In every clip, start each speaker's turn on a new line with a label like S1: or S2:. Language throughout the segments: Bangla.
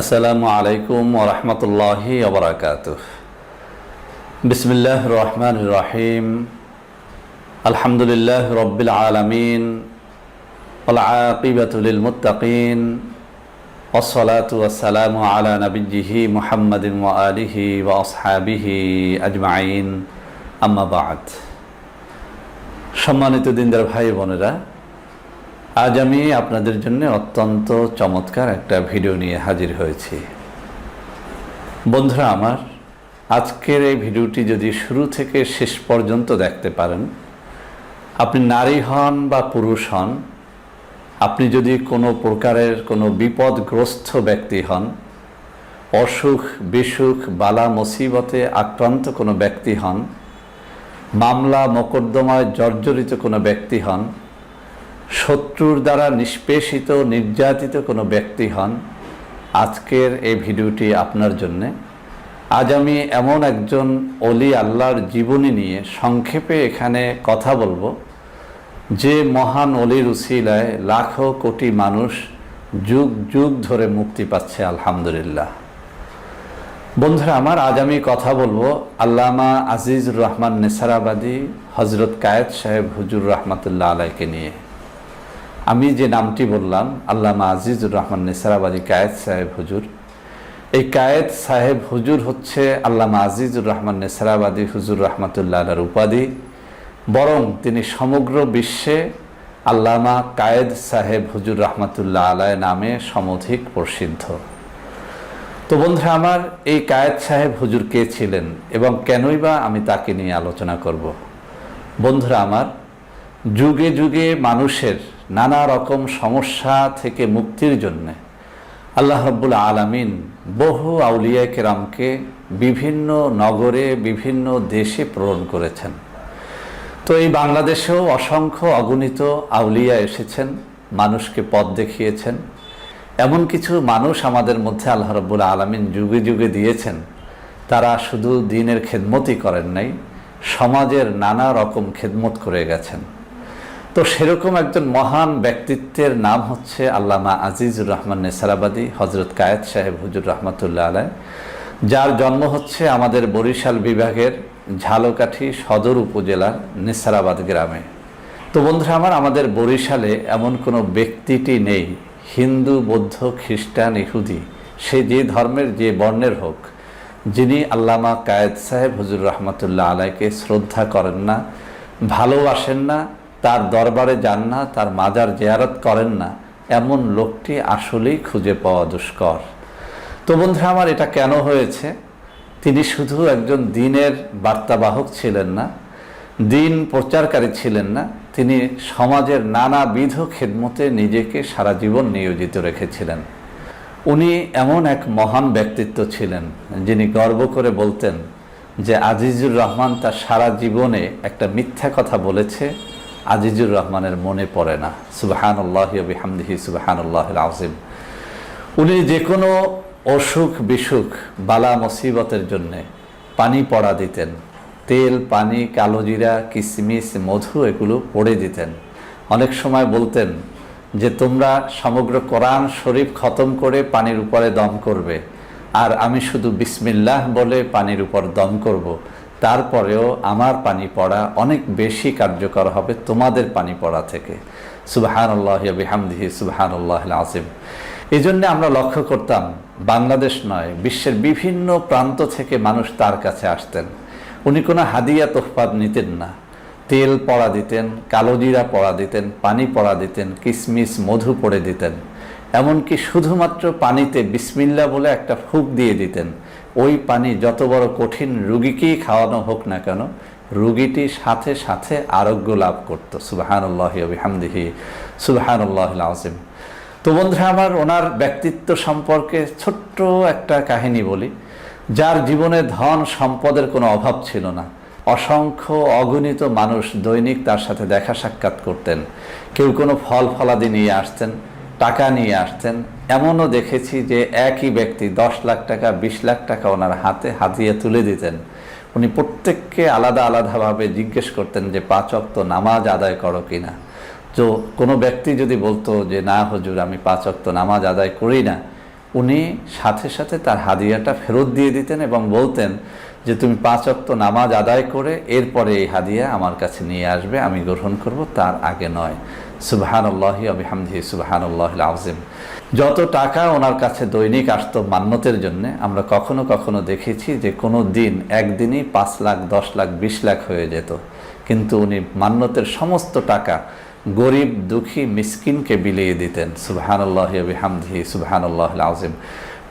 S1: আসসালামু আলাইকুম ওয়া রাহমাতুল্লাহি ওয়া বারাকাতুহু। বিসমিল্লাহির রহমানির রহিম। আলহামদুলিল্লাহি রাব্বিল আলামিন ওয়াল আকিবাতু লিল মুত্তাকিন ওয়াস সালাতু ওয়াস সালামু আলা নাবিয়্যিহি মুহাম্মাদিন ওয়া আলিহি ওয়া আসহাবিহি আজমাইন, আম্মা বা'দ। সম্মানিত দিনদার ভাই বোনেরা, আজ আমি আপনাদের জন্য অত্যন্ত চমৎকার একটা ভিডিও নিয়ে হাজির হয়েছি। বন্ধুরা আমার, আজকের এই ভিডিওটি যদি শুরু থেকে শেষ পর্যন্ত দেখতে পারেন, আপনি নারী হন বা পুরুষ হন, আপনি যদি কোনো প্রকারের কোনো বিপদগ্রস্ত ব্যক্তি হন, অসুখ বিসুখ বালা মুসিবতে আক্রান্ত কোনো ব্যক্তি হন, মামলা মোকদ্দমায় জর্জরিত কোনো ব্যক্তি হন, শত্রুর দ্বারা নিষ্পেষিত নির্যাতিত কোনো ব্যক্তি হন, আজকের এই ভিডিওটি আপনার জন্যে। আজ আমি এমন একজন অলি আল্লাহর জীবনী নিয়ে সংক্ষেপে এখানে কথা বলবো, যে মহান অলির উসিলায় লাখো কোটি মানুষ যুগ যুগ ধরে মুক্তি পাচ্ছে, আলহামদুলিল্লাহ। বন্ধুরা আমার, আজ আমি কথা বলবো আল্লামা আজিজুর রহমান নেসারাবাদী হজরত কায়েদ সাহেব হুজুর রহমাতুল্লাহ আলাইকে নিয়ে। আমি যে নামটি বললাম, আল্লামা আজিজুর রহমান নেসারাবাদী কায়েদ সাহেব হুজুর, এই কায়েদ সাহেব হুজুর হচ্ছে আল্লামা আজিজুর রহমান নেসারাবাদী হুজুর রহমাতুল্লাহ আলাইর উপাধি, বরং তিনি সমগ্র বিশ্বে আল্লামা কায়েদ সাহেব হুজুর রহমাতুল্লাহ আলাই নামে সমধিক প্রসিদ্ধ। তো বন্ধুরা আমার, এই কায়েদ সাহেব হুজুর কে ছিলেন এবং কেনই বা আমি তাকে নিয়ে আলোচনা করব? বন্ধুরা আমার, যুগে যুগে মানুষের নানা রকম সমস্যা থেকে মুক্তির জন্যে আল্লাহ রাব্বুল আলামিন বহু আউলিয়া কেরামকে বিভিন্ন নগরে বিভিন্ন দেশে প্রেরণ করেছেন। তো এই বাংলাদেশেও অসংখ্য অগণিত আউলিয়া এসেছেন, মানুষকে পথ দেখিয়েছেন। এমন কিছু মানুষ আমাদের মধ্যে আল্লাহ রাব্বুল আলামিন যুগে যুগে দিয়েছেন, তারা শুধু দ্বীনের খেদমতই করেন নাই, সমাজের নানা রকম খেদমত করে গেছেন। তো সেরকম একজন মহান ব্যক্তিত্বের নাম হচ্ছে আল্লামা আজিজুর রহমান নেসারাবাদী হজরত কায়েদ সাহেব হুজুর রহমাতুল্লাহ আলাই, যার জন্ম হচ্ছে আমাদের বরিশাল বিভাগের ঝালকাঠি সদর উপজেলার নেসারাবাদ গ্রামে। তো বন্ধুরা আমার, আমাদের বরিশালে এমন কোনো ব্যক্তিটি নেই, হিন্দু বৌদ্ধ খ্রিস্টান ইহুদি, সে যে ধর্মের যে বর্ণের হোক, যিনি আল্লামা কায়েদ সাহেব হুজুর রহমাতুল্লাহ আলাইকে শ্রদ্ধা করেন না, ভালোবাসেন না, তার দরবারে যান না, তার মাজার জিয়ারত করেন না, এমন লোকটি আসলেই খুঁজে পাওয়া দুষ্কর। তো বন্ধুরা আমার, এটা কেন হয়েছে? তিনি শুধু একজন দ্বীনের বার্তাবাহক ছিলেন না, দ্বীন প্রচারকারী ছিলেন না, তিনি সমাজের নানাবিধ খেদমতে নিজেকে সারা জীবন নিয়োজিত রেখেছিলেন। উনি এমন এক মহান ব্যক্তিত্ব ছিলেন, যিনি গর্ব করে বলতেন যে আজিজুর রহমান তার সারা জীবনে একটা মিথ্যা কথা বলেছে, আজিজুর রহমানের মনে পড়ে না। সুবহানাল্লাহি ওয়া বিহামদিহি সুবহানাল্লাহিল আযীম। উনি যে কোনো অসুখ বিসুখ বালা মুসিবতের জন্যে পানি পড়া দিতেন, তেল পানি কালোজিরা কিশমিশ মধু এগুলো পড়ে দিতেন। অনেক সময় বলতেন যে তোমরা সমগ্র কোরআন শরীফ খতম করে পানির উপরে দম করবে, আর আমি শুধু বিসমিল্লাহ বলে পানির উপর দম করব, তারপরেও আমার পানি পড়া অনেক বেশি কার্যকর হবে তোমাদের পানি পড়া থেকে। সুবহানাল্লাহি ওয়া বিহামদিহি সুবহানাল্লাহিল আযীম। এই জন্য আমরা লক্ষ্য করতাম, বাংলাদেশ নয়, বিশ্বের বিভিন্ন প্রান্ত থেকে মানুষ তার কাছে আসতেন। উনি কোনো হাদিয়া তোহফাত নিতেন না, তেল পড়া দিতেন, কালোজিরা পড়া দিতেন, পানি পড়া দিতেন, কিশমিশ মধু পড়ে দিতেন, এমনকি শুধুমাত্র পানিতে বিসমিল্লাহ বলে একটা ফুঁক দিয়ে দিতেন। ওই পানি যত বড় কঠিন রুগীকেই খাওয়ানো হোক না কেন, রুগীটি সাথে সাথে আরোগ্য লাভ করত। সুবহানাল্লাহি ওয়া বিহামদিহি সুবহানাল্লাহিল আযীম। তো বন্ধুরা আমার, ওনার ব্যক্তিত্ব সম্পর্কে ছোট্ট একটা কাহিনী বলি। যার জীবনে ধন সম্পদের কোনো অভাব ছিল না, অসংখ্য অগণিত মানুষ দৈনিক তার সাথে দেখা সাক্ষাৎ করতেন। কেউ কোনো ফল ফলাদি নিয়ে আসতেন, টাকা নিয়ে আসতেন। এমনও দেখেছি যে একই ব্যক্তি 10 লাখ টাকা 20 লাখ টাকা ওনার হাতে হাতিয়ে তুলে দিতেন। উনি প্রত্যেককে আলাদা আলাদাভাবে জিজ্ঞেস করতেন যে 5 ওয়াক্ত নামাজ আদায় করো কিনা। তো কোনো ব্যক্তি যদি বলতো যে না হুজুর আমি 5 ওয়াক্ত নামাজ আদায় করি না, উনি সাথে সাথে তার হাদিয়াটা ফেরত দিয়ে দিতেন এবং বলতেন যে তুমি 5 ওয়াক্ত নামাজ আদায় করে এরপরে এই হাদিয়া আমার কাছে নিয়ে আসবে, আমি গ্রহণ করব, তার আগে নয়। সুবহানাল্লাহি ওয়া বিহামদিহি সুবহানাল্লাহিল আযীম। যত টাকা ওনার কাছে দৈনিক আসতো মান্নতের জন্য, আমরা কখনো কখনো দেখেছি যে কোনো দিন একদিনই 5 লাখ 10 লাখ 20 লাখ হয়ে যেত, কিন্তু উনি মান্নতের সমস্ত টাকা গরিব দুঃখী মিসকিনকে বিলিয়ে দিতেন। সুবহানাল্লাহি ওয়া বিহামদিহি সুবহানাল্লাহিল আযীম।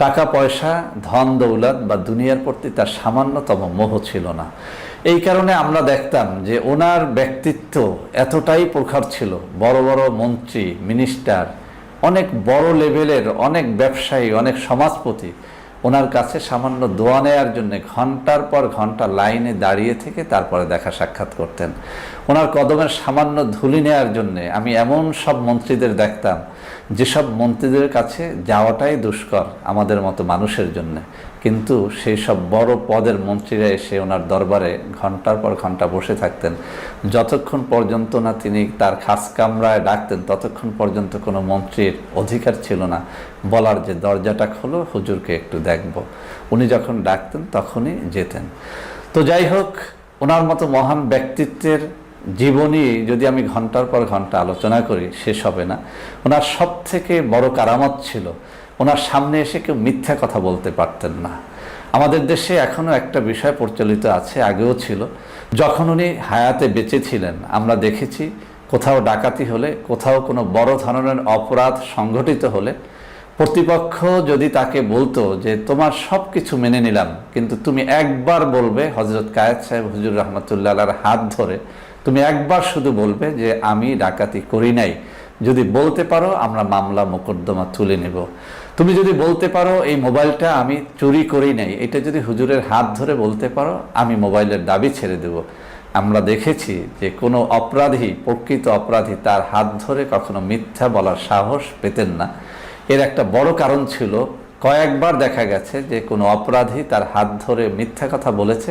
S1: টাকা পয়সা ধন দৌলত বা দুনিয়ার প্রতি তার সামান্যতম মোহ ছিল না। এই কারণে আমরা দেখতাম যে ওনার ব্যক্তিত্ব এতটাই প্রখর ছিল, বড় বড় মন্ত্রী মিনিস্টার, অনেক বড় লেভেলের অনেক ব্যবসায়ী, অনেক সমাজপতি ওনার কাছে সামান্য দোয়া নেয়ার জন্য ঘন্টার পর ঘন্টা লাইনে দাঁড়িয়ে থেকে তারপরে দেখা সাক্ষাৎ করতেন। ওনার কদমের সামান্য ধুলি নেয়ার জন্যে আমি এমন সব মন্ত্রীদের দেখতাম যেসব মন্ত্রীদের কাছে যাওয়াটাই দুষ্কর আমাদের মতো মানুষের জন্য, কিন্তু সেই সব বড় পদের মন্ত্রীরা এসে ওনার দরবারে ঘন্টার পর ঘন্টা বসে থাকতেন। যতক্ষণ পর্যন্ত না তিনি তার খাস কামরায় ডাকতেন ততক্ষণ পর্যন্ত কোনো মন্ত্রীর অধিকার ছিল না বলার যে দরজাটা খোলো, হুজুরকে একটু দেখব। উনি যখন ডাকতেন তখনই যেতেন। তো যাই হোক, ওনার মতো মহান ব্যক্তিত্বের জীবনী যদি আমি ঘন্টার পর ঘন্টা আলোচনা করি শেষ হবে না। ওনার সব থেকে বড় কারামত ছিল ওনার সামনে এসে কেউ মিথ্যা কথা বলতে পারতেন না। আমাদের দেশে এখনও একটা বিষয় প্রচলিত আছে, আগেও ছিল। যখন উনি হায়াতে বেঁচে ছিলেন আমরা দেখেছি কোথাও ডাকাতি হলে, কোথাও কোনো বড় ধরনের অপরাধ সংঘটিত হলে প্রতিপক্ষ যদি তাকে বলতো যে তোমার সব কিছু মেনে নিলাম, কিন্তু তুমি একবার বলবে, হযরত কায়েদ সাহেব হুজুর রহমতুল্লাহ আলাইহির হাত ধরে তুমি একবার শুধু বলবে যে আমি ডাকাতি করি নাই, যদি বলতে পারো আমরা মামলা মোকদ্দমা তুলে নেব। তুমি যদি বলতে পারো এই মোবাইলটা আমি চুরি করি নাই, এটা যদি হুজুরের হাত ধরে বলতে পারো আমি মোবাইলের দাবি ছেড়ে দেব। আমরা দেখেছি যে কোনো অপরাধী, প্রকৃত অপরাধী তার হাত ধরে কখনো মিথ্যা বলার সাহস পেতেন না। এর একটা বড় কারণ ছিল, কয়েকবার দেখা গেছে যে কোনো অপরাধী তার হাত ধরে মিথ্যা কথা বলেছে,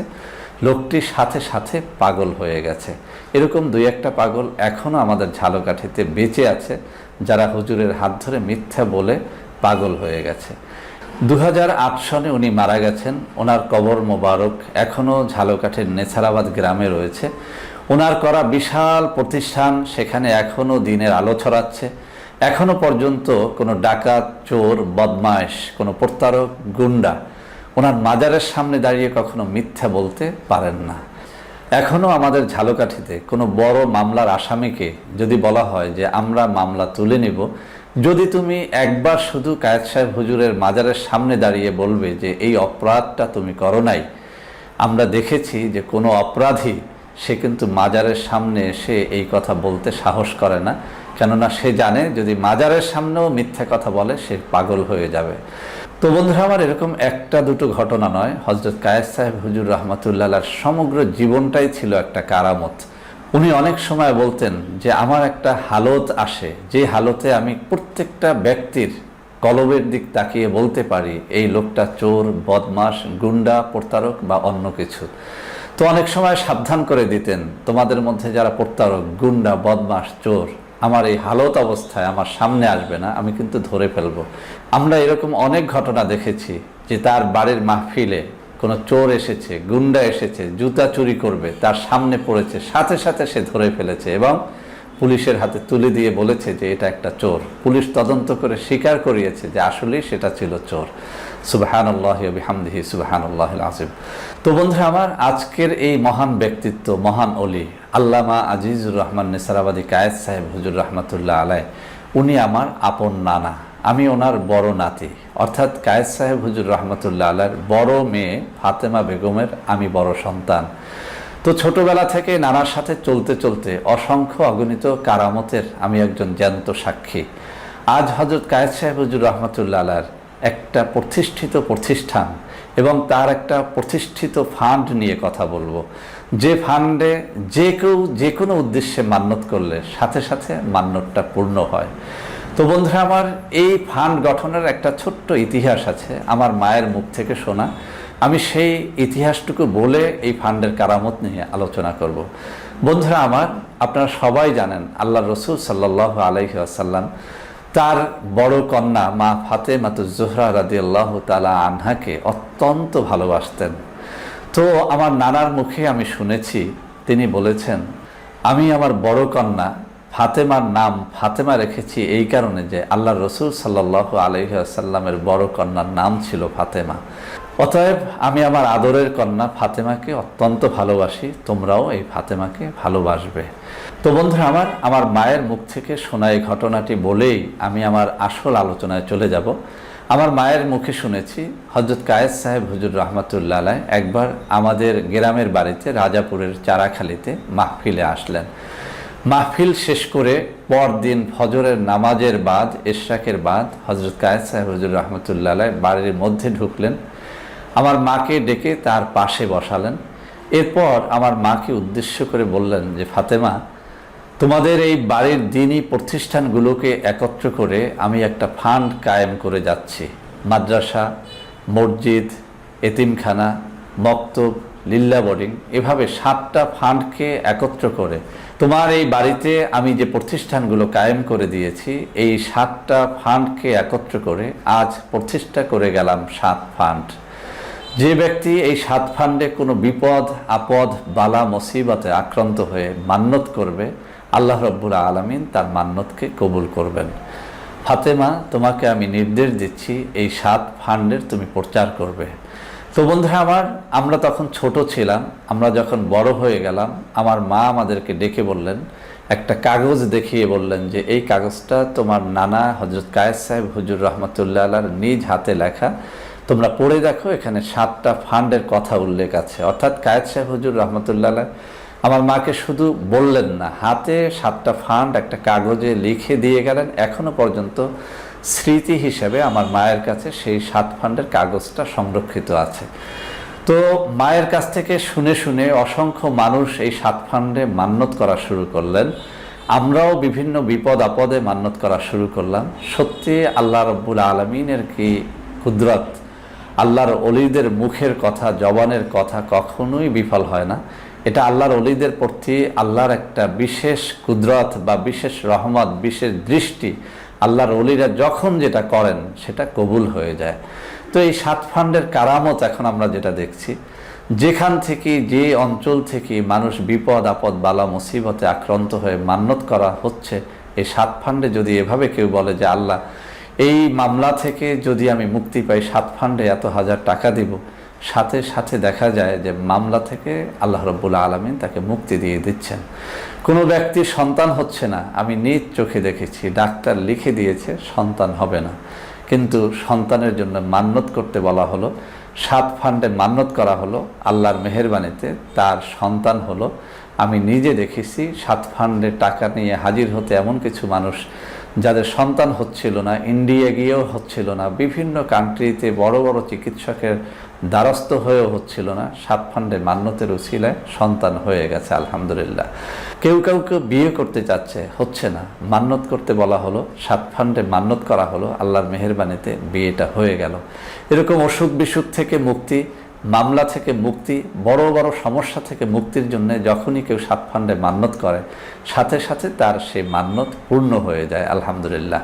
S1: লোকটি সাথে সাথে পাগল হয়ে গেছে। এরকম 2-1টা পাগল এখনও আমাদের ঝালকাঠিতে বেঁচে আছে, যারা হুজুরের হাত ধরে মিথ্যা বলে পাগল হয়ে গেছে। 2008 সনে উনি মারা গেছেন। ওনার কবর মোবারক এখনও ঝালকাঠির নেছারাবাদ গ্রামে রয়েছে। ওনার করা বিশাল প্রতিষ্ঠান, সেখানে এখনও দিনের আলো ছড়াচ্ছে। এখনো পর্যন্ত কোনো ডাকাত, চোর, বদমাইশ, কোনো প্রতারক, গুন্ডা ওনার মাজারের সামনে দাঁড়িয়ে কখনো মিথ্যা বলতে পারেন না। এখনও আমাদের ঝালকাঠিতে কোনো বড় মামলার আসামিকে যদি বলা হয় যে আমরা মামলা তুলে নেব, যদি তুমি একবার শুধু কায়েদ সাহেব হুজুরের মাজারের সামনে দাঁড়িয়ে বলবে যে এই অপরাধটা তুমি করো নাই, আমরা দেখেছি যে কোনো অপরাধী সে কিন্তু মাজারের সামনে এসে এই কথা বলতে সাহস করে না, কেননা সে জানে যদি মাজারের সামনেও মিথ্যা কথা বলে সে পাগল হয়ে যাবে। তো বন্ধুরা আমার, এরকম একটা দুটো ঘটনা নয়, হযরত কায়েদ সাহেব হুজুর রহমতুল্লাহ আলাইহির সমগ্র জীবনটাই ছিল একটা কারামত। উনি অনেক সময় বলতেন যে আমার একটা হালত আসে, যে হালতে আমি প্রত্যেকটা ব্যক্তির কলবের দিক তাকিয়ে বলতে পারি এই লোকটা চোর, বদমাশ, গুন্ডা, প্রতারক বা অন্য কিছু। তো অনেক সময় সাবধান করে দিতেন, তোমাদের মধ্যে যারা প্রতারক, গুন্ডা, বদমাশ, চোর আমার এই হালত অবস্থায় আমার সামনে আসবে না, আমি কিন্তু ধরে ফেলবো। আমরা এরকম অনেক ঘটনা দেখেছি যে তার বাড়ির মাহফিলে কোনো চোর এসেছে, গুন্ডা এসেছে, জুতা চুরি করবে, তার সামনে পড়েছে, সাথে সাথে সে ধরে ফেলেছে এবং পুলিশের হাতে তুলে দিয়ে বলেছে যে এটা একটা চোর। পুলিশ তদন্ত করে স্বীকার করিয়েছে যে আসলেই সেটা ছিল চোর। সুবহানাল্লাহি ওয়া বিহামদিহি সুবহানাল্লাহিল আযীম। তো বন্ধুরা আমার, আজকের এই মহান ব্যক্তিত্ব, মহান ওলি আল্লামা আজিজুর রহমান নেছারাবাদী কায়েদ সাহেব হুজুর রহমতুল্লাহ আলাইহি, উনি আমার আপন নানা, আমি ওনার বড় নাতি, অর্থাৎ কায়েদ সাহেব হুজুর রহমতুল্লাহ আলাইহির বড় মেয়ে ফাতেমা বেগমের আমি বড় সন্তান। তো ছোটবেলা থেকে নানার সাথে চলতে চলতে অসংখ্য অগণিত কারামতের আমি একজন জ্যান্ত সাক্ষী। আজ হযরত কায়েদ সাহেব হুজুর রহমতুল্লাহ আলাইহির একটা প্রতিষ্ঠিত প্রতিষ্ঠান এবং তার একটা প্রতিষ্ঠিত ফান্ড নিয়ে কথা বলবো, যে ফান্ডে যে কেউ যে কোনো উদ্দেশ্যে মান্যত করলে সাথে সাথে মান্যতটা পূর্ণ হয়। তো বন্ধুরা আমার, এই ফান্ড গঠনের একটা ছোট্ট ইতিহাস আছে আমার মায়ের মুখ থেকে শোনা। আমি সেই ইতিহাসটুকু বলে এই ফান্ডের কারামত নিয়ে আলোচনা করব। বন্ধুরা আমার, আপনারা সবাই জানেন আল্লাহর রাসূল সাল্লাল্লাহু আলাইহি ওয়াসাল্লাম তার বড় কন্যা মা ফাতেমাতুজ জোহরা রাদিয়াল্লাহু তাআলা আনহাকে অত্যন্ত ভালোবাসতেন। তো আমার নানার মুখে আমি শুনেছি, তিনি বলেছেন, আমি আমার বড় কন্যা ফাতেমার নাম ফাতেমা রেখেছি এই কারণে যে আল্লাহর রসুল সাল্লাল্লাহু আলাইহি ওয়াসাল্লামের বড় কন্যার নাম ছিল ফাতেমা। অতএব আমি আমার আদরের কন্যা ফাতেমাকে অত্যন্ত ভালোবাসি, তোমরাও এই ফাতেমাকে ভালোবাসবে। তো বন্ধুরা আমার মায়ের মুখ থেকে শোনা এই ঘটনাটি বলেই আমি আমার আসল আলোচনায় চলে যাব। আমার মায়ের মুখে শুনেছি হযরত কায়েস সাহেব হুজুর রহমাতুল্লাহ আলাইহ একবার আমাদের গ্রামের বাড়িতে রাজাপুরের চারাখালীতে মাহফিলে আসলেন। মাহফিল শেষ করে পরদিন ফজরের নামাজের বাদ, ইশরাকের বাদ হযরত কায়েস সাহেব হুজুর রহমাতুল্লাহ আলাইহ বাড়ির মধ্যে ঢুকলেন, আমার মাকে ডেকে তার পাশে বসালেন। এরপর আমার মাকে উদ্দেশ্য করে বললেন যে ফাতেমা, তোমাদের এই বাড়ির দ্বীনি প্রতিষ্ঠানগুলোকে একত্র করে আমি একটা ফান্ড কায়েম করে যাচ্ছি। মাদ্রাসা, মসজিদ, এতিমখানা, মক্তব, লিল্লা বোর্ডিং, এভাবে 7টা ফান্ডকে একত্র করে তোমার এই বাড়িতে আমি যে প্রতিষ্ঠানগুলো কায়েম করে দিয়েছি, এই 7টা ফান্ডকে একত্র করে আজ প্রতিষ্ঠা করে গেলাম 7 ফান্ড। যে ব্যক্তি এই 7 ফান্ডে কোনো বিপদ আপদ বালা মুসিবতে আক্রান্ত হয়ে মান্নত করবে, আল্লাহ রাব্বুল আলামিন তার মান্নতকে কবুল করবেন। ফাতেমা, তোমাকে আমি নির্দেশ দিচ্ছি এই 7 ফান্ডের তুমি প্রচার করবে। তো বন্ধুরা আমরা তখন ছোট ছিলাম, আমরা যখন বড় হয়ে গেলাম আমার মা আমাদেরকে ডেকে বললেন, একটা কাগজ দেখিয়ে বললেন যে এই কাগজটা তোমার নানা হযরত কায়েস সাহেব হুজুর রহমাতুল্লাহ আলাইহির নিজ হাতে লেখা, তোমরা পড়ে দেখো, এখানে 7টা ফান্ডের কথা উল্লেখ আছে। অর্থাৎ কায়েস সাহেব হুজুর রহমাতুল্লাহ আলাইহ আমার মাকে শুধু বললেন না, হাতে 7টা ফান্ড একটা কাগজে লিখে দিয়ে গেলেন। এখনো পর্যন্ত স্মৃতি হিসেবে আমার মায়ের কাছে সেই 7 ফান্ডের কাগজটা সংরক্ষিত আছে। তো মায়ের কাছ থেকে শুনে শুনে অসংখ্য মানুষ এই 7 ফান্ডে মান্নত করা শুরু করলেন। আমরাও বিভিন্ন বিপদ আপদে মান্নত করা শুরু করলাম। সত্যি আল্লাহ রাব্বুল আলামিনের কি কুদরত! আল্লাহর ওলিদের মুখের কথা, জবানের কথা কখনোই বিফল হয় না। এটা আল্লাহর ওলিদের প্রতি আল্লাহর একটা বিশেষ কুদরত বা বিশেষ রহমত, বিশেষ দৃষ্টি। আল্লাহর ওলিরা যখন যেটা করেন সেটা কবুল হয়ে যায়। তো এই 7 ফান্ডের কারামত এখন আমরা যেটা দেখছি, যেখান থেকে যে অঞ্চল থেকে মানুষ বিপদ আপদ বালা মুসিবতে আক্রান্ত হয়ে মান্নত করা হচ্ছে, এই 7 ফান্ডে যদি এভাবে কেউ বলে যে আল্লাহ এই মামলা থেকে যদি আমি মুক্তি পাই 7 ফান্ডে এত হাজার টাকা দিব, সাথে সাথে দেখা যায় যে মামলা থেকে আল্লাহ রাব্বুল আলামিন তাকে মুক্তি দিয়ে দিচ্ছেন। কোনো ব্যক্তির সন্তান হচ্ছে না, আমি নিজ চোখে দেখেছি, ডাক্তার লিখে দিয়েছে সন্তান হবে না, কিন্তু সন্তানের জন্য মান্নত করতে বলা হলো, 7 ফান্ডে মান্নত করা হলো, আল্লাহর মেহেরবানিতে তার সন্তান হলো। আমি নিজে দেখেছি 7 ফান্ডে টাকা নিয়ে হাজির হতে এমন কিছু মানুষ যাদের সন্তান হচ্ছিল না, ইন্ডিয়া গিয়েও হচ্ছিল না, বিভিন্ন কান্ট্রিতে বড় বড় চিকিৎসকের দ্বারস্থ হয়েও হচ্ছিল না, 7 ফান্ডে মান্নতের উছিলায় সন্তান হয়ে গেছে আলহামদুলিল্লাহ। কেউ কাউকে বিয়ে করতে চাচ্ছে, হচ্ছে না, মান্নত করতে বলা হলো, 7 ফান্ডে মান্নত করা হলো, আল্লাহর মেহেরবানিতে বিয়েটা হয়ে গেল। এরকম অসুখ বিসুখ থেকে মুক্তি, মামলা থেকে মুক্তি, বড় বড় সমস্যা থেকে মুক্তির জন্য যখনই কেউ 7 ফান্ডে মান্নত করে, সাথে সাথে তার সেই মান্নত পূর্ণ হয়ে যায় আলহামদুলিল্লাহ।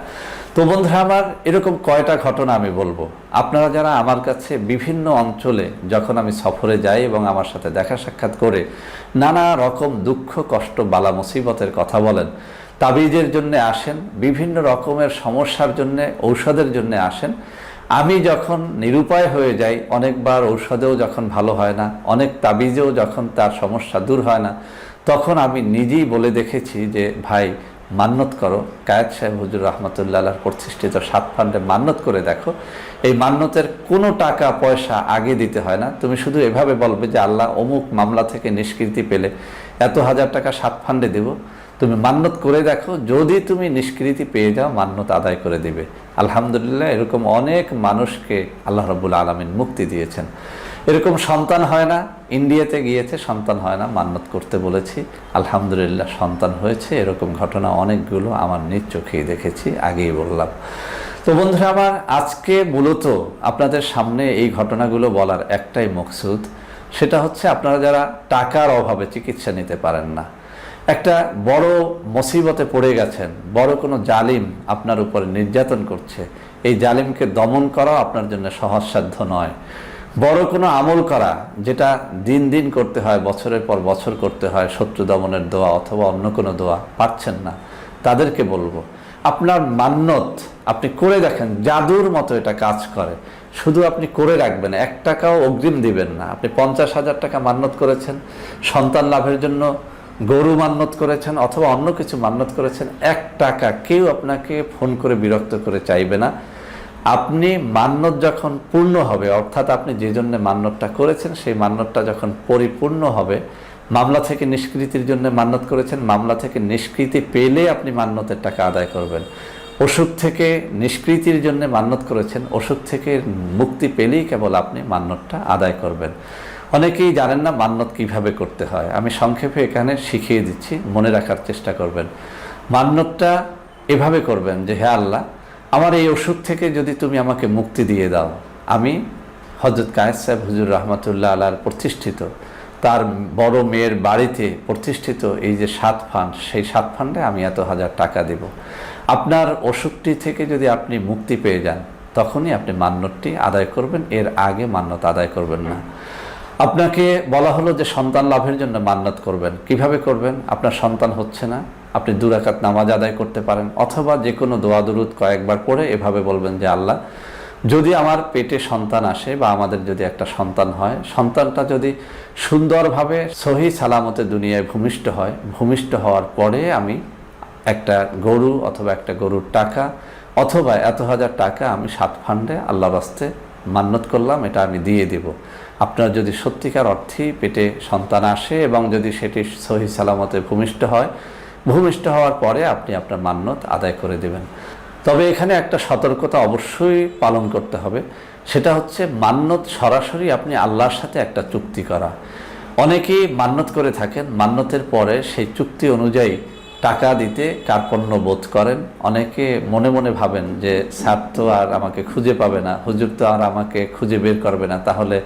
S1: তো বন্ধুরা এরকম কয়টা ঘটনা আমি বলবো। আপনারা যারা আমার কাছে বিভিন্ন অঞ্চলে যখন আমি সফরে যাই এবং আমার সাথে দেখা সাক্ষাৎ করে নানা রকম দুঃখ কষ্ট বালা মুসিবতের কথা বলেন, তাবিজের জন্য আসেন, বিভিন্ন রকমের সমস্যার জন্য ঔষধের জন্য আসেন, আমি যখন নিরুপায় হয়ে যাই, অনেকবার ঔষধেও যখন ভালো হয় না, অনেক তাবিজেও যখন তার সমস্যা দূর হয় না, তখন আমি নিজেই বলে দেখেছি যে ভাই মান্নত করো, কায়েস সাহেব হুজুর রহমাতুল্লাহ আলাইহির প্রতিষ্ঠিত 7 ফান্ডে মান্নত করে দেখো। এই মান্নতের কোনো টাকা পয়সা আগে দিতে হয় না, তুমি শুধু এভাবে বলবে যে আল্লাহ অমুক মামলা থেকে নিষ্কৃতি পেলে এত হাজার টাকা 7 ফান্ডে দেব, তুমি মান্নত করে দেখো, যদি তুমি নিষ্কৃতি পেয়ে যাও মান্নত আদায় করে দিবে। আলহামদুলিল্লাহ এরকম অনেক মানুষকে আল্লাহ রাব্বুল আলামিন মুক্তি দিয়েছেন। এরকম সন্তান হয় না, ইন্ডিয়াতে গিয়েছে সন্তান হয় না, মান্নত করতে বলেছি, আলহামদুলিল্লাহ সন্তান হয়েছে। এরকম ঘটনা অনেকগুলো আমার নিজ চোখেই দেখেছি, আগেই বললাম। তো বন্ধুরা আজকে মূলত আপনাদের সামনে এই ঘটনাগুলো বলার একটাই মকসুদ, সেটা হচ্ছে আপনারা যারা টাকার অভাবে চিকিৎসা নিতে পারেন না, একটা বড় মুসিবতে পড়ে গেছেন, বড় কোনো জালিম আপনার উপরে নির্যাতন করছে, এই জালিমকে দমন করা আপনার জন্য সহজসাধ্য নয়। বড় কোনো আমল করা যেটা দিন দিন করতে হয়, বছরের পর বছর করতে হয়, শত্রু দমনের দোয়া অথবা অন্য কোনো দোয়া, পারছেন না, তাদেরকে বলবো আপনার মান্যত আপনি করে দেখেন, জাদুর মতো এটা কাজ করে। শুধু আপনি করে রাখবেন, 1 টাকাও অগ্রিম দিবেন না। আপনি 50,000 টাকা মান্যত করেছেন, সন্তান লাভের জন্য গরু মান্যত করেছেন অথবা অন্য কিছু মান্যত করেছেন, 1 টাকা কেউ আপনাকে ফোন করে বিরক্ত করে চাইবে না। আপনি মান্যত যখন পূর্ণ হবে, অর্থাৎ আপনি যে জন্য মান্যতটা করেছেন সেই মান্যতটা যখন পরিপূর্ণ হবে, মামলা থেকে নিষ্কৃতির জন্য মান্যত করেছেন, মামলা থেকে নিষ্কৃতি পেলে আপনি মান্যতের টাকা আদায় করবেন। অসুখ থেকে নিষ্কৃতির জন্য মান্যত করেছেন, অসুখ থেকে মুক্তি পেলেই কেবল আপনি মান্যতটা আদায় করবেন। অনেকেই জানেন না মান্যত কিভাবে করতে হয়, আমি সংক্ষেপে এখানে শিখিয়ে দিচ্ছি, মনে রাখার চেষ্টা করবেন। মান্যতটা এভাবে করবেন যে, হে আল্লাহ, আমার এই অসুখ থেকে যদি তুমি আমাকে মুক্তি দিয়ে দাও, আমি হযরত কায়েস সাহেব হুজুর রহমতুল্লাহ আলার প্রতিষ্ঠিত, তার বড় মেয়ের বাড়িতে প্রতিষ্ঠিত এই যে 7 ফান্ড, সেই 7 ফান্ডে আমি এত হাজার টাকা দেব। আপনার অসুখটি থেকে যদি আপনি মুক্তি পেয়ে যান, তখনই আপনি মান্যতটি আদায় করবেন, এর আগে মান্যত আদায় করবেন না। আপনাকে বলা হলো যে সন্তান লাভের জন্য মান্যত করবেন। কিভাবে করবেন? আপনার সন্তান হচ্ছে না, আপনি 2 রাকাত নামাজ আদায় করতে পারেন, অথবা যে কোনো দোয়া দুরুদ কয়েকবার পড়ে এভাবে বলবেন যে, আল্লাহ, যদি আমার পেটে সন্তান আসে বা আমাদের যদি একটা সন্তান হয়, সন্তানটা যদি সুন্দরভাবে সহি সালামতে দুনিয়ায় ভূমিষ্ঠ হয়, ভূমিষ্ঠ হওয়ার পরে আমি একটা গরু অথবা একটা গরুর টাকা অথবা এত হাজার টাকা আমি 7 ফান্ডে আল্লাহর রাস্তে মান্যত করলাম, এটা আমি দিয়ে দেব। আপনার যদি সত্যিকার অর্থেই পেটে সন্তান আসে এবং যদি সেটি সহি সালামতে ভূমিষ্ঠ হয়, ভূমিষ্ঠ হওয়ার পরে আপনি আপনার মান্যত আদায় করে দেবেন। তবে এখানে একটা সতর্কতা অবশ্যই পালন করতে হবে, সেটা হচ্ছে মান্যত সরাসরি আপনি আল্লাহর সাথে একটা চুক্তি করা। অনেকেই মান্যত করে থাকেন, মান্যতের পরে সেই চুক্তি অনুযায়ী টাকা দিতে কার্পণ্য বোধ করেন। অনেকে মনে মনে ভাবেন যে স্যার তো আর আমাকে খুঁজে পাবে না, হুজুর তো আর আমাকে খুঁজে বের করবে না, তাহলে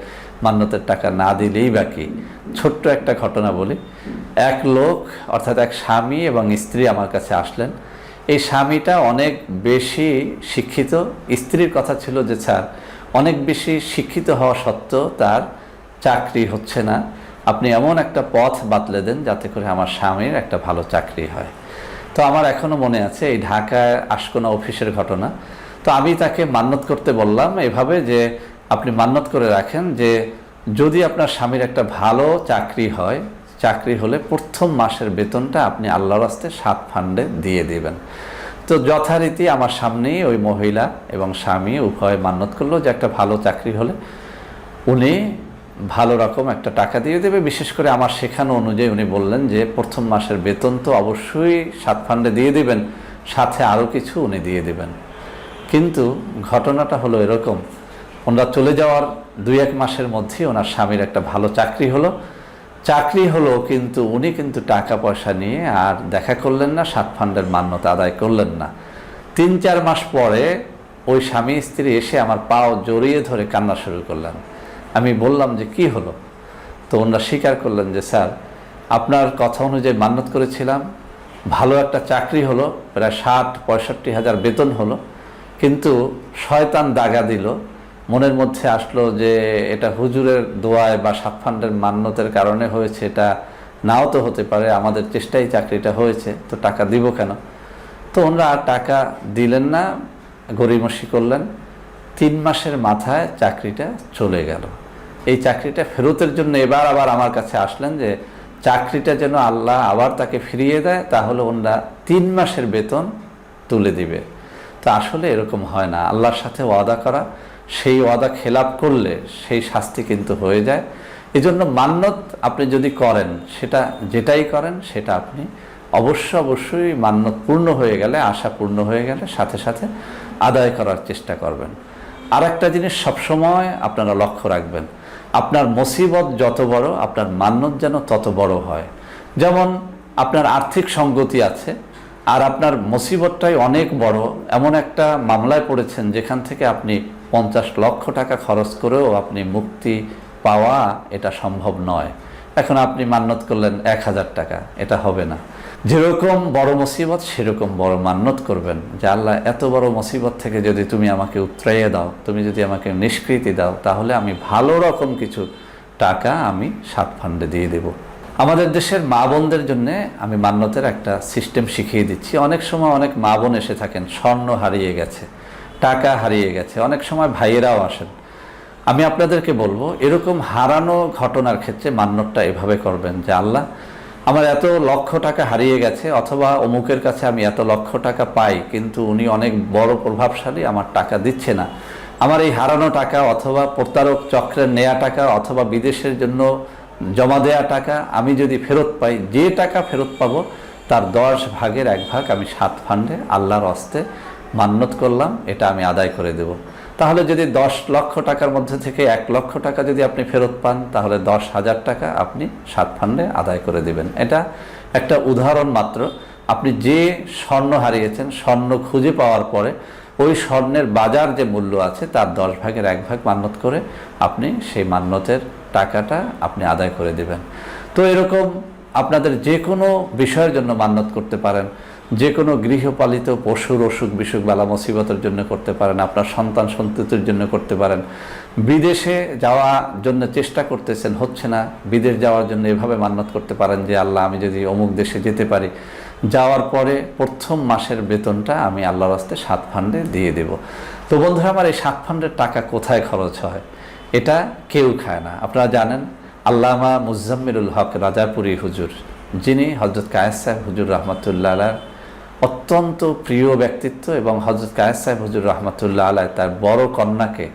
S1: মান্যতের টাকা না দিলেই বাকি। ছোট্ট একটা ঘটনা বলি। এক লোক, অর্থাৎ এক স্বামী এবং স্ত্রী আমার কাছে আসলেন। এই স্বামীটা অনেক বেশি শিক্ষিত, স্ত্রীর কথা ছিল যে স্যার, অনেক বেশি শিক্ষিত হওয়া সত্ত্বেও তার চাকরি হচ্ছে না, আপনি এমন একটা পথ বাতলে দেন যাতে করে আমার স্বামীর একটা ভালো চাকরি হয়। তো আমার এখনও মনে আছে এই ঢাকায় আশকোনা অফিসের ঘটনা। তো আমি তাকে মান্যত করতে বললাম এভাবে যে, আপনি মান্যত করে রাখেন যে যদি আপনার স্বামীর একটা ভালো চাকরি হয়, চাকরি হলে প্রথম মাসের বেতনটা আপনি আল্লাহর রাস্তে 7 ফান্ডে দিয়ে দেবেন। তো যথারীতি আমার সামনেই ওই মহিলা এবং স্বামী উভয় মান্যত করলো যে একটা ভালো চাকরি হলে উনি ভালো রকম একটা টাকা দিয়ে দেবে। বিশেষ করে আমার শেখানো অনুযায়ী উনি বললেন যে প্রথম মাসের বেতন তো অবশ্যই 7 ফান্ডে দিয়ে দিবেন, সাথে আরও কিছু উনি দিয়ে দেবেন। কিন্তু ঘটনাটা হলো এরকম, ওনারা চলে যাওয়ার 2-1 মাসের মধ্যেই ওনার স্বামীর একটা ভালো চাকরি হলো, কিন্তু উনি কিন্তু টাকা পয়সা নিয়ে আর দেখা করলেন না, 7 ফান্ডের মান্যতা আদায় করলেন না। 3-4 মাস পরে ওই স্বামী স্ত্রী এসে আমার পাও জড়িয়ে ধরে কান্না শুরু করলেন। আমি বললাম যে কি হলো? তো ওনারা স্বীকার করলেন যে স্যার, আপনার কথা অনুযায়ী মান্যত করেছিলাম, ভালো একটা চাকরি হলো, প্রায় 60-65 হাজার বেতন হলো, কিন্তু শয়তান দাগা দিল, মনের মধ্যে আসলো যে এটা হুজুরের দোয়ায় বা 7 ফান্ডের মান্যতের কারণে হয়েছে, এটা নাও তো হতে পারে, আমাদের চেষ্টায় চাকরিটা হয়েছে, তো টাকা দিব কেন? তো ওনারা আর টাকা দিলেন না, গড়িমসি করলেন। 3 মাসের মাথায় চাকরিটা চলে গেল। এই চাকরিটা ফেরতের জন্য এবার আবার আমার কাছে আসলেন যে চাকরিটা যেন আল্লাহ আবার তাকে ফিরিয়ে দেয়, তাহলে ওনারা 3 মাসের বেতন তুলে দিবে। তো আসলে এরকম হয় না, আল্লাহর সাথে ওয়াদা করা, সেই ওয়াদা খেলাপ করলে সেই শাস্তি কিন্তু হয়ে যায়। এজন্য মান্যত আপনি যদি করেন, সেটা যেটাই করেন সেটা আপনি অবশ্যই মান্যত পূর্ণ হয়ে গেলে, আশা পূর্ণ হয়ে গেলে সাথে সাথে আদায় করার চেষ্টা করবেন। আর একটা জিনিস সবসময় আপনারা লক্ষ্য রাখবেন, আপনার মুসিবত যত বড়, আপনার মান্যত যেন তত বড় হয়। যেমন আপনার আর্থিক সঙ্গতি আছে আর আপনার মুসিবতটাই অনেক বড়, এমন একটা মামলায় পড়েছেন যেখান থেকে আপনি 50 লক্ষ টাকা খরচ করেও আপনি মুক্তি পাওয়া এটা সম্ভব নয়। এখন আপনি মান্নত করলেন 1000 টাকা, এটা হবে না। যেরকম বড় মুসিবত সেরকম বড় মান্নত করবেন যে আল্লাহ এত বড় মুসিবত থেকে যদি তুমি আমাকে উতরাইয়ে দাও, তুমি যদি আমাকে নিষ্কৃতি দাও, তাহলে আমি ভালো রকম কিছু টাকা আমি সাত ফান্ডে দিয়ে দেব। আমাদের দেশের মা বোনদের জন্য আমি মান্যতের একটা সিস্টেম শিখিয়ে দিচ্ছি। অনেক সময় অনেক মা বোন এসে থাকেন, স্বর্ণ হারিয়ে গেছে, টাকা হারিয়ে গেছে, অনেক সময় ভাইয়েরাও আসেন। আমি আপনাদেরকে বলবো, এরকম হারানো ঘটনার ক্ষেত্রে মান্যতটা এভাবে করবেন যে আল্লাহ আমার এত লক্ষ টাকা হারিয়ে গেছে, অথবা অমুকের কাছে আমি এত লক্ষ টাকা পাই, কিন্তু উনি অনেক বড় প্রভাবশালী, আমার টাকা দিচ্ছে না। আমার এই হারানো টাকা অথবা প্রতারক চক্রের নেয়া টাকা অথবা বিদেশের জন্য জমা দেয়া টাকা আমি যদি ফেরত পাই, যে টাকা ফেরত পাবো তার 10 ভাগের 1 ভাগ আমি সাত ফান্ডে আল্লাহর হস্তে মান্যত করলাম, এটা আমি আদায় করে দেব। তাহলে যদি 10 লক্ষ টাকার মধ্যে থেকে 1 লক্ষ টাকা যদি আপনি ফেরত পান, তাহলে 10,000 টাকা আপনি সাত ফান্ডে আদায় করে দেবেন। এটা একটা উদাহরণ মাত্র। আপনি যে স্বর্ণ হারিয়েছেন, স্বর্ণ খুঁজে পাওয়ার পরে ওই স্বর্ণের বাজার যে মূল্য আছে তার 10 ভাগের 1 ভাগ মান্যত করে আপনি সেই মান্যতের টাকাটা আপনি আদায় করে দেবেন। তো এরকম আপনাদের যে কোনো বিষয়ের জন্য মান্যত করতে পারেন, যে কোনো গৃহপালিত পশুর অসুখ বিসুখ বালা মুসিবতের জন্য করতে পারেন, আপনার সন্তান সন্ততির জন্য করতে পারেন। বিদেশে যাওয়ার জন্য চেষ্টা করতেছেন, হচ্ছে না, বিদেশ যাওয়ার জন্য এভাবে মান্যত করতে পারেন যে আল্লাহ আমি যদি অমুক দেশে যেতে পারি, যাওয়ার পরে প্রথম মাসের বেতনটা আমি আল্লাহর হস্তে সাত ফান্ডে দিয়ে দেব। তো বন্ধুরা আমার, এই সাত ফান্ডের টাকা কোথায় খরচ হয় এটা কেউ খায় না। আপনারা জানেন আল্লামা মুজাম্মিলুল হক রাজাপুরী হুজুর, যিনি হযরত কায়েস সাহেব হুজুর রহমতুল্লাহ আলাইহির অত্যন্ত প্রিয় ব্যক্তিত্ব, এবং হযরত কায়েস সাহেব হুজুর রহমতুল্লাহ আলাইহি তার বড় কন্যাকে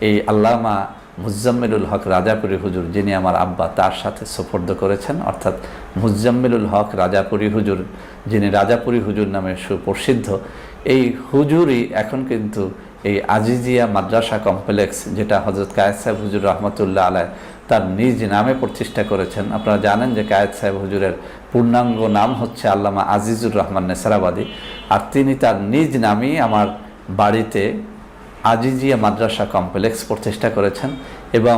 S1: এই আল্লামা মুজাম্মিলুল হক রাজাপুরী হুজুর, যিনি আমার আব্বা, তার সাথে সুপর্দ করেছেন। অর্থাৎ মুজাম্মিলুল হক রাজাপুরী হুজুর, যিনি রাজাপুরী হুজুর নামে সুপ্রসিদ্ধ, এই হুজুরই এখন কিন্তু এই আজিজিয়া মাদ্রাসা কমপ্লেক্স, যেটা হযরত কায়েস সাহেব হুজুর রহমতুল্লাহ আলাইহি তার নিজ নামে প্রতিষ্ঠা করেছেন। আপনারা জানেন যে কায়েস সাহেব হুজুরের পূর্ণাঙ্গ নাম হচ্ছে আল্লামা আজিজুর রহমান নেসারাবাদী, আর তিনি তার নিজ নামেই আমার বাড়িতে আজিজিয়া মাদ্রাসা কমপ্লেক্স প্রতিষ্ঠা করেছেন, এবং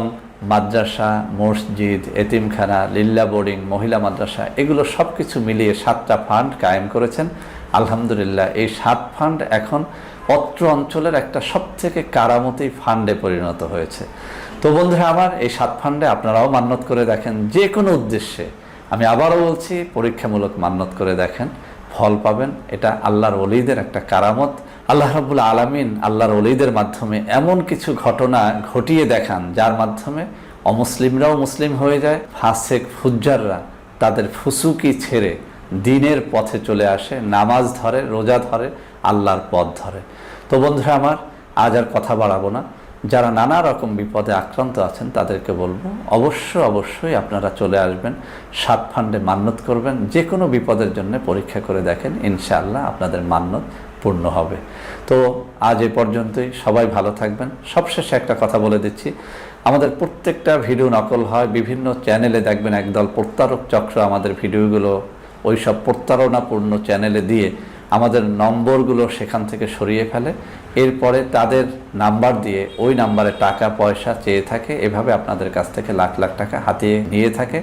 S1: মাদ্রাসা, মসজিদ, এতিমখানা, লিল্লা বোর্ডিং, মহিলা মাদ্রাসা, এগুলো সব কিছু মিলিয়ে 7টা ফান্ড কায়েম করেছেন। আলহামদুলিল্লাহ, এই 7 ফান্ড এখন অত্র অঞ্চলের একটা সবথেকে কারামতি ফান্ডে পরিণত হয়েছে। তো বন্ধুরা আমার, এই 7 ফান্ডে আপনারাও মান্যত করে দেখেন, যে কোনো উদ্দেশ্যে। আমি আবারও বলছি, পরীক্ষামূলক মান্যত করে দেখেন, ফল পাবেন। এটা আল্লাহর ওলিদের একটা কারামত। আল্লাহ রাব্বুল আলামিন আল্লাহর ওলিদের মাধ্যমে এমন কিছু ঘটনা ঘটিয়ে দেখান, যার মাধ্যমে অমুসলিমরাও মুসলিম হয়ে যায়, ফাসেক ফুজ্জাররা তাদের ফুসুকি ছেড়ে দ্বীনের পথে চলে আসে, নামাজ ধরে, রোজা ধরে, আল্লাহর পথ ধরে। তো বন্ধুরা আমার, আজ আর কথা বাড়াবো না। যারা নানা রকম বিপদে আক্রান্ত আছেন তাদেরকে বলবো, অবশ্যই আপনারা চলে আসবেন, 7 ফান্ডে মান্যত করবেন। যে কোনো বিপদের জন্য পরীক্ষা করে দেখেন, ইনশাআল্লাহ আপনাদের মান্যত পূর্ণ হবে। তো আজ এ পর্যন্তই, সবাই ভালো থাকবেন। সবশেষে একটা কথা বলে দিচ্ছি, আমাদের প্রত্যেকটা ভিডিও নকল হয়, বিভিন্ন চ্যানেলে দেখবেন একদল প্রতারক চক্র আমাদের ভিডিওগুলো ওই সব প্রতারণাপূর্ণ চ্যানেলে দিয়ে আমাদের নম্বরগুলো সেখান থেকে সরিয়ে ফেলে, এরপরে তাদের নাম্বার দিয়ে ওই নাম্বারে টাকা পয়সা চেয়ে থাকে, এভাবে আপনাদের কাছ থেকে লাখ লাখ টাকা হাতিয়ে নিয়ে থাকে।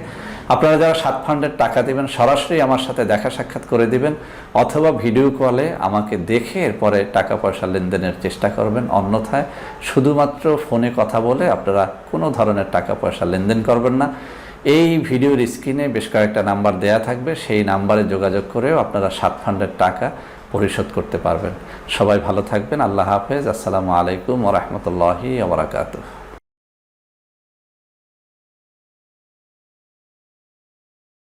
S1: আপনারা যারা 7 ফান্ডের টাকা দিবেন, সরাসরি আমার সাথে দেখা সাক্ষাৎ করে দিবেন, অথবা ভিডিও কলে আমাকে দেখে এরপরে টাকা পয়সা লেনদেনের চেষ্টা করবেন। অন্যথায় শুধুমাত্র ফোনে কথা বলে আপনারা কোনো ধরনের টাকা পয়সা লেনদেন করবেন না। এই ভিডিওর স্ক্রিনে বেশ কয়েকটা নাম্বার দেয়া থাকবে, সেই নাম্বারে যোগাযোগ করেও আপনারা 7 ফান্ডের টাকা পরিশোধ করতে পারবেন। সবাই ভালো থাকবেন। আল্লাহ হাফেজ। আসসালামু আলাইকুম ওয়া রাহমাতুল্লাহি ওয়া বারাকাতুহু।